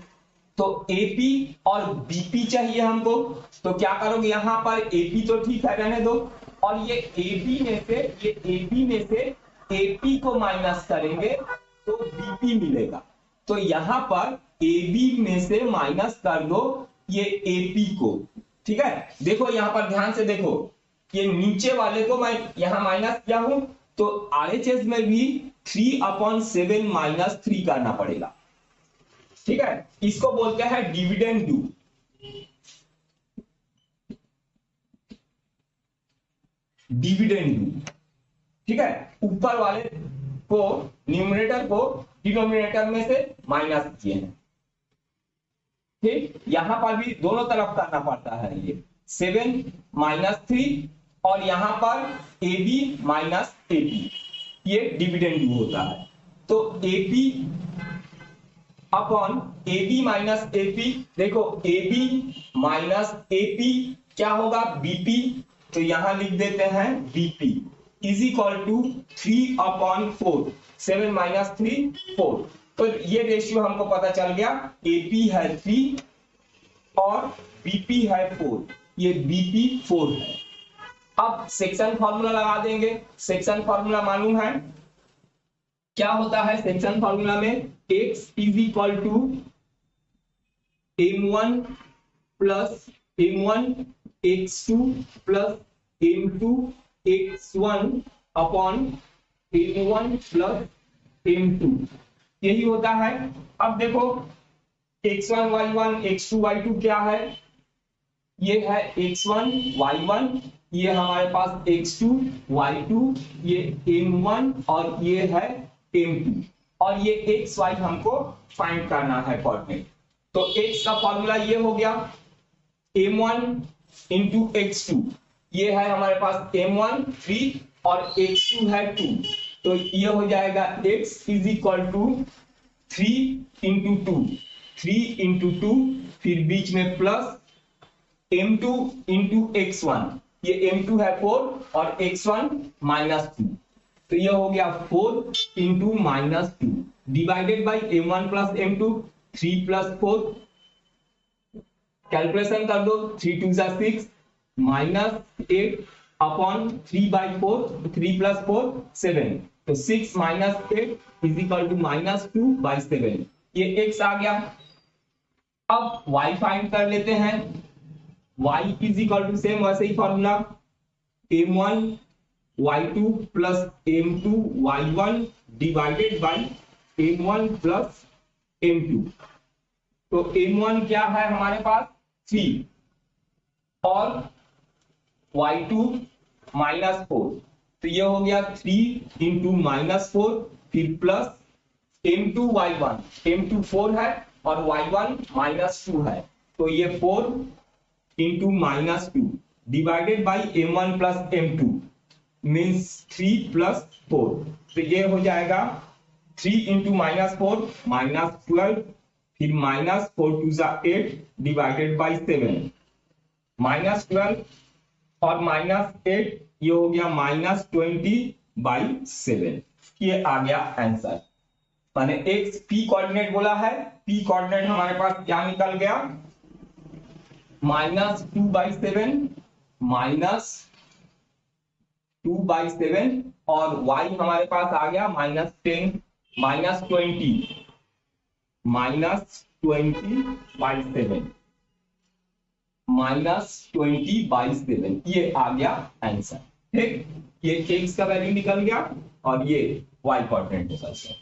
तो AP और BP चाहिए हमको, तो क्या करोगे, यहां पर AP तो ठीक है रहने दो, और ये AB में से AP को माइनस करेंगे तो BP मिलेगा, तो यहां पर AB में से माइनस कर दो ये AP को। ठीक है, देखो यहां पर ध्यान से देखो, ये नीचे वाले को मैं यहां माइनस किया हूं, तो RHS में भी 3/7 -3 करना पड़ेगा। ठीक है, इसको बोलते हैं डिविडेंड डू। ठीक है, ऊपर वाले को न्यूमरेटर को डिनोमिनेटर में से माइनस किए हैं। ठीक, यहां पर भी दोनों तरफ करना पड़ता है, ये 7 -3 और यहां पर AB -AP, ये डिविडेंड होता है, तो AP upon A B minus A P. देखो A B minus A P क्या होगा, बीपी, तो यहां लिख देते हैं BP is equal to 3/4, 7 minus 3 4। तो ये रेशियो हमको पता चल गया, एपी है 3 और बीपी है 4, ये बीपी 4 है। अब सेक्शन फॉर्मूला लगा देंगे। सेक्शन फॉर्मूला मालूम है क्या होता है, सेक्शन फॉर्मूला में x is equal to m1 plus m1 x2 plus m2 x1 upon m1 plus m2, यही होता है। अब देखो x1 y1 x2 y2 क्या है, ये है x1 y1, ये हमारे पास x2 y2, ये m1 और ये है m2, और ये xy हमको फाइंड करना है कोऑर्डिनेट। तो x का फॉर्मूला ये हो गया m1 इंटू x2, ये है हमारे पास m1 3 और x2 है 2, तो ये हो जाएगा x is equal to 3 into 2, 3 into 2, फिर बीच में प्लस m2 इंटू x1, ये m2 है 4 और x1 माइनस 2, तो ये हो गया 4 into minus 2 divided by m1 plus m2, 3 plus 4, calculation कर दो, 3 2 6 माइनस 8 अपॉन 3/4, 3 प्लस 4 7, तो 6 minus 8 is equal to minus 2/7, ये x आ गया। अब y फाइंड कर लेते हैं, y is equal to same वैसे ही formula m1 y2 plus m2 y1 divided by m1 plus m2, तो m1 क्या है हमारे पास 3 और y2 माइनस 4, तो ये हो गया 3 इंटू माइनस 4, फिर प्लस m2 y1, m2 4 है और y1 माइनस 2 है, तो ये 4 into minus 2 divided by m1 plus m2 means 3 plus 4, तो ये हो जाएगा 3 इंटू माइनस 4 माइनस 12, फिर minus 4 to 8 divided by 7, minus 12 और माइनस 8, ये हो गया माइनस 20/7, ये आ गया आंसर। मैंने एक्स पी कोऑर्डिनेट बोला है, पी कोऑर्डिनेट हमारे पास क्या निकल गया, माइनस 2/7 माइनस 2/7, और y हमारे पास आ गया माइनस 10 माइनस 20 माइनस 20/7 माइनस 20/7, ये आ गया आंसर। ठीक, ये x का वैल्यू निकल गया और ये y कोऑर्डिनेट निकल गया।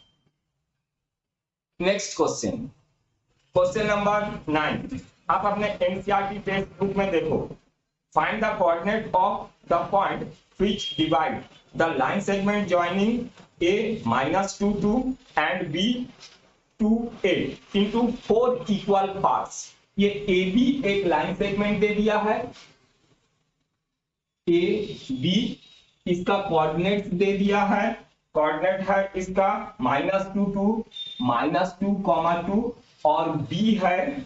नेक्स्ट क्वेश्चन, क्वेश्चन नंबर 9, आप अपने एनसीईआरटी टेक्स्ट बुक में देखो, find the coordinate of the point which divide the line segment joining a -2 2 and b 2 8 into 4 equal parts। ये ए बी एक लाइन सेगमेंट दे दिया है, ए बी, इसका coordinate दे दिया है, कोऑर्डिनेट है इसका -2 2 -2, और बी है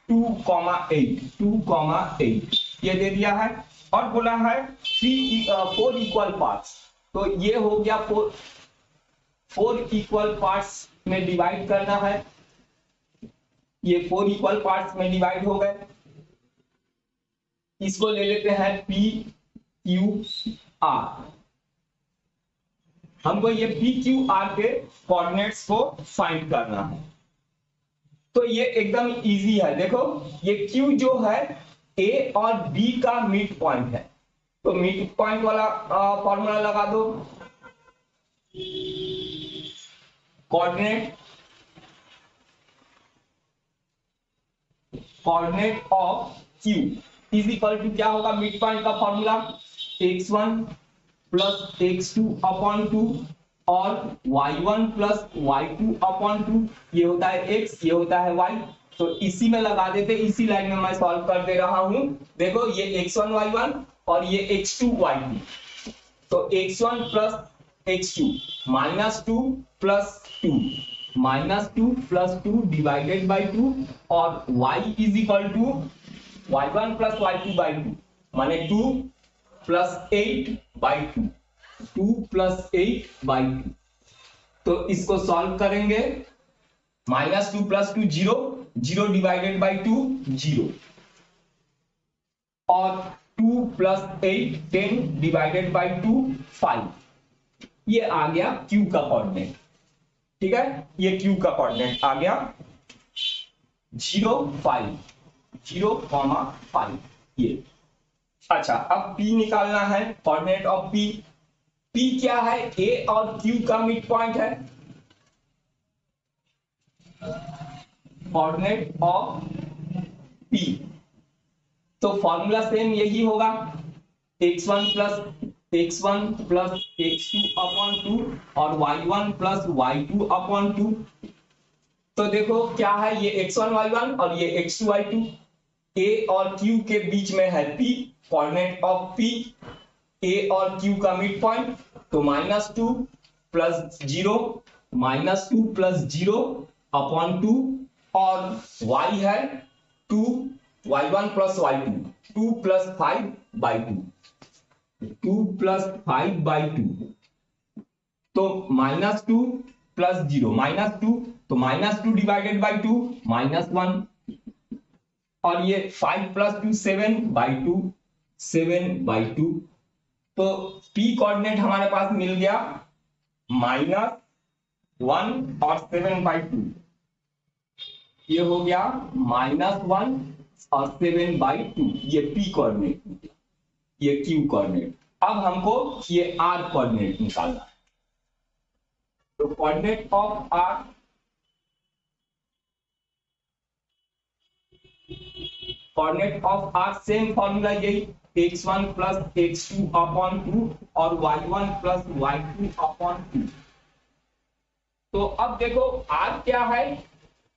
2,8 ये दे दिया है, और बोला है 4 इक्वल पार्ट्स, तो ये हो गया 4 इक्वल पार्ट्स में डिवाइड करना है, ये 4 इक्वल पार्ट्स में डिवाइड हो गए, इसको ले लेते हैं पी क्यू आर, हमको ये पी क्यू आर के कोऑर्डिनेट्स को फाइंड करना है। तो ये एकदम इजी है, देखो ये क्यू जो है ए और बी का मिड पॉइंट है, तो मिड पॉइंट वाला फॉर्मूला लगा दो, coordinate of Q is equal to क्या होगा, मिड पॉइंट का formula x1 plus x2 upon 2 और y1 प्लस y2 अपॉन 2, ये होता है x, ये होता है y, तो इसी में लगा देते, इसी लाइन में मैं सॉल्व कर दे रहा हूं। देखो ये x1 y1 और ये x2 y2, तो x1 plus x2 -2 plus 2 -2 + 2 divided by 2 और y is equal to y1 + y2/2 माने 2 + 8/2 2 + 8/2। तो इसको सॉल्व करेंगे। -2 + 2 0 0 डिवाइडेड बाई 2 0 और 2 + 8 10 डिवाइडेड बाई 2 5। ये आ गया Q का कोऑर्डिनेट। ठीक है, ये Q का कोऑर्डिनेट आ गया 0 5 0, 5 ये। अच्छा, अब P निकालना है, कोऑर्डिनेट ऑफ P। P क्या है? A और Q का मिड पॉइंट है। कोऑर्डिनेट ऑफ P तो फॉर्मूला सेम यही होगा, x1 + x2/2 और y1 + y2/2। तो देखो क्या है, ये x1 y1 और ये x2 y2। a और q के बीच में है P, coordinate of P a और q का मिड पॉइंट। तो -2 + 0 -2 + 0/2 और y है 2 y1 + y2 2 + 5/2 2 + 5/2। तो -2 + 0 -2 तो -2 डिवाइडेड बाई 2 -1 और ये 5 + 2 7/2 7/2। तो P कोऑर्डिनेट हमारे पास मिल गया -1 और 7/2। ये हो गया -1 और 7/2। ये P कोऑर्डिनेट, ये Q कोऑर्डिनेट। अब हमको ये R कोऑर्डिनेट निकालना है। तो coordinate of R, coordinate of R same formula यही, x1 + x2/2 और y1 + y2/2। तो अब देखो R क्या है,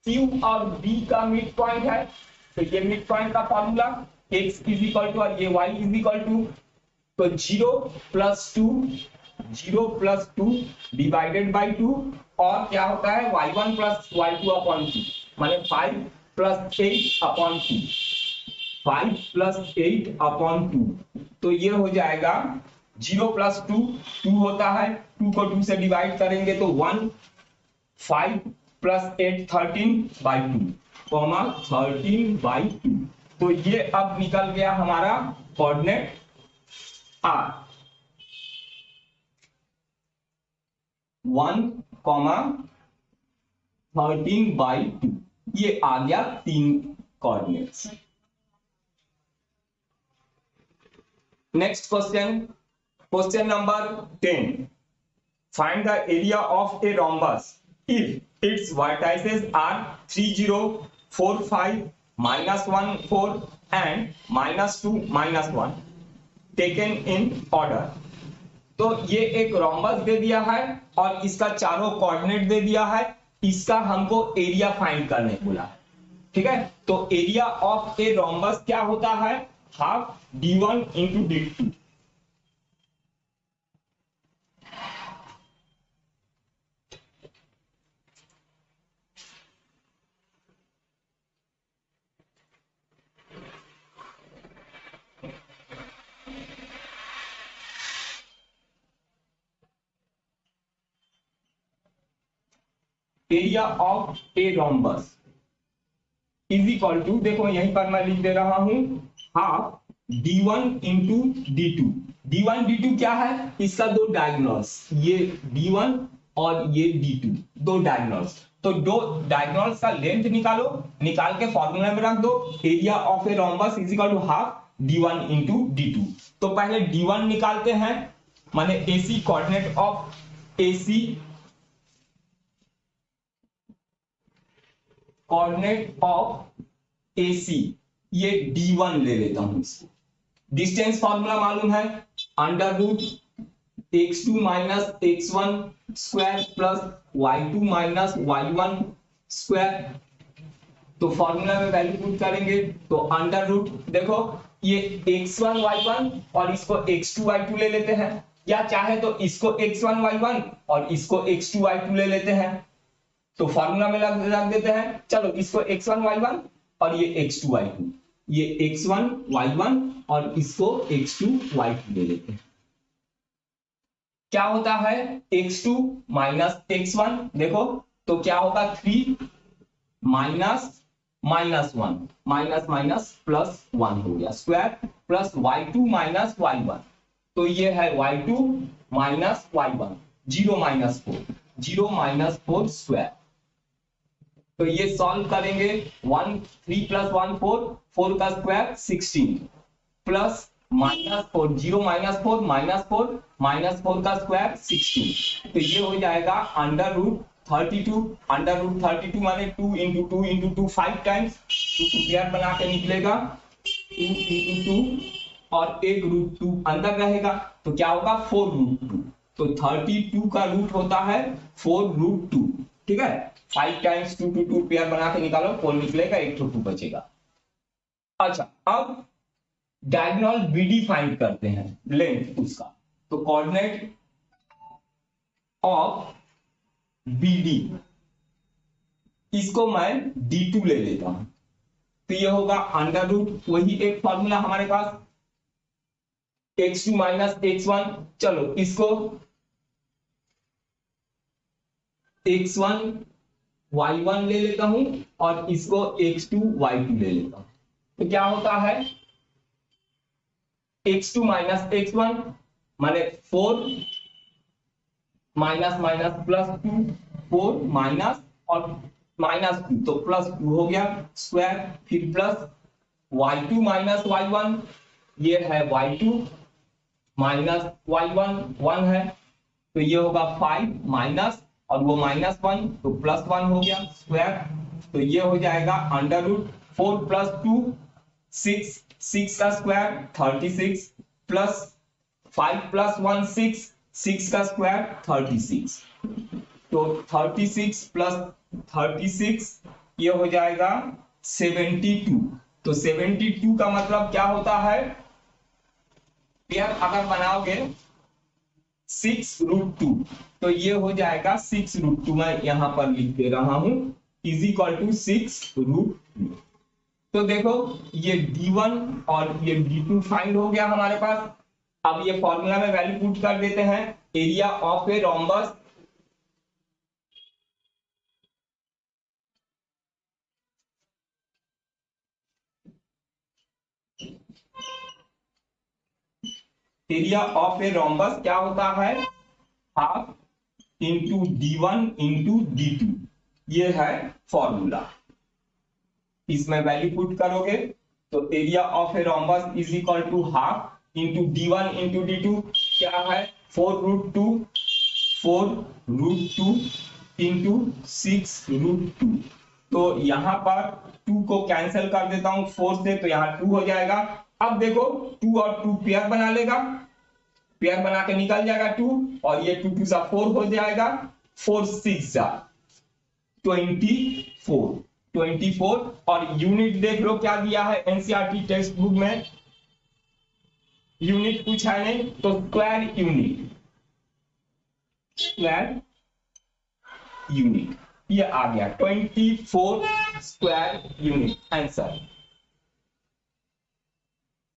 Q और B का मिड पॉइंट है। तो ये मिड पॉइंट का formula x is equal to और ये y इज इक्वल टू, तो 0 + 2 0 + 2 डिवाइडेड बाई 2 और क्या होता है y1 + y2/2 माने 5 + 8/2 5 + 8/2। तो ये हो जाएगा 0 + 2 2 होता है, 2 को 2 से डिवाइड करेंगे तो 1 5 + 8 13/2 13/2। तो ये अब निकल गया हमारा कोऑर्डिनेट R 1, 13/2। ये आ गया 3 coordinates. Next question, question number 10। Find the area of A rhombus if its vertices are 3 0 4 5 -1 4 and -2 -1 taken in order। तो ये एक रोम्बस दे दिया है और इसका चारों कोऑर्डिनेट दे दिया है। इसका हमको एरिया फाइंड करने बोला है। ठीक है, तो एरिया ऑफ ए रोम्बस क्या होता है, half d1 × d2। Area of a rhombus is equal to, देखो यहीं पर मैं लिख दे रहा हूं, half d1 × d2। d1 d2 क्या है, इसका दो डायगोनल्स, ये d1 और ये d2 दो डायगोनल्स। तो दो डायगोनल्स का लेंथ निकालो, निकाल के फॉर्मूला में रख दो, area of a rhombus is equal to half d1 × d2। तो पहले d1 निकालते हैं, माने AC coordinate of AC, coordinate of AC, ये d1 ले लेता हूं इसको। डिस्टेंस फॉर्मूला मालूम है, √x2 - x1 square plus y2 - y1 square. तो फॉर्मूला में वैल्यू पुट करेंगे तो अंडर रूट, देखो ये x1 y1 और इसको x2 y2 ले लेते हैं, या चाहे तो इसको x1 y1 और इसको x2 y2 ले लेते हैं। तो फॉर्मूला में रख देते हैं। चलो इसको x1 y1 और ये x2 y2, ये x1 y1 और इसको x2 y2 ले लेते हैं। क्या होता है x2 माइनस x1, देखो तो क्या होगा 3 minus minus 1, minus minus plus 1 हो गया square, plus y2 minus y1, तो ये है y2 minus y1, 0 minus 4, 0 minus 4 square. तो ये सॉल्व करेंगे, 1 3 प्लस 1 4, 4 का square 16, plus minus 4, 0 minus 4 minus 4, minus 4 का स्क्वायर 16, तो ये हो जाएगा अंडर रूट 32, अंडर रूट 32 माने 2 इंटू 2 इंटू 2 5 टाइम्स, 2 पेयर बना के निकलेगा 2 इंटू 2 और एक रूट 2 अंदर रहेगा, तो क्या होगा 4 रूट 2, तो 32 का रूट होता है 4 रूट 2, ठीक है। 5 टाइम्स 2 2 2 पेयर बना के निकालो, 4 निकलेगा, एक तो 2 बचेगा। अच्छा अब डायगोनल बीडी फाइंड करते हैं, लेंथ उसका, तो कोऑर्डिनेट ऑफ बीडी, इसको मैं d2 ले लेता हूं, तो ये होगा अंडर रूट, वही एक फॉर्मूला हमारे पास x2 माइनस x1, चलो इसको x1 y1 ले लेता हूं और इसको x2 y2 ले लेता हूं, तो क्या होता है x2 माइनस x1 माने 4 माइनस माइनस प्लस 2, 4 माइनस और माइनस 2, तो प्लस 2 हो गया स्क्वायर, फिर प्लस y2 माइनस y1, ये है y2 माइनस y1 1 है, तो ये होगा 5 माइनस और वो माइनस 1, तो प्लस 1 हो गया स्क्वायर, तो ये हो जाएगा अंडर रूट 4 प्लस 2 6, 6 का स्क्वायर 36, प्लस 5 प्लस 1 6, 6 का स्क्वायर 36, तो 36 प्लस 36 ये हो जाएगा 72, तो 72 का मतलब क्या होता है, पेयर अगर बनाओगे 6 रूट 2, तो ये हो जाएगा 6 रूट 2, मैं यहां पर लिख दे रहा हूं इज इक्वल टू 6 रूट 2। तो देखो ये d1 और ये d2 फाइंड हो गया हमारे पास। अब ये फॉर्मूला में वैल्यू पुट कर देते हैं, area of a rhombus, area of a rhombus क्या होता है half into d1 into d2, ये है फॉर्मूला, इसमें वैल्यू पुट करोगे तो area of a rhombus is equal to half into d1 into d2, क्या है 4 रूट 2, 4 रूट 2 इंटू 6 रूट 2, तो यहां पर 2 को कैंसिल कर देता हूं 4 से, तो यहां 2 हो जाएगा। अब देखो 2 और 2 पेयर बना लेगा, पेयर बना के निकल जाएगा 2, और ये 2 2 सा 4 हो जाएगा, 4 6 सा 24, 24, और यूनिट देख लो क्या दिया है एनसीईआरटी टेक्स्ट बुक में, यूनिट कुछ है नहीं, तो स्क्वायर यूनिट, स्क्वायर यूनिट ये आ गया 24 स्क्वायर यूनिट आंसर।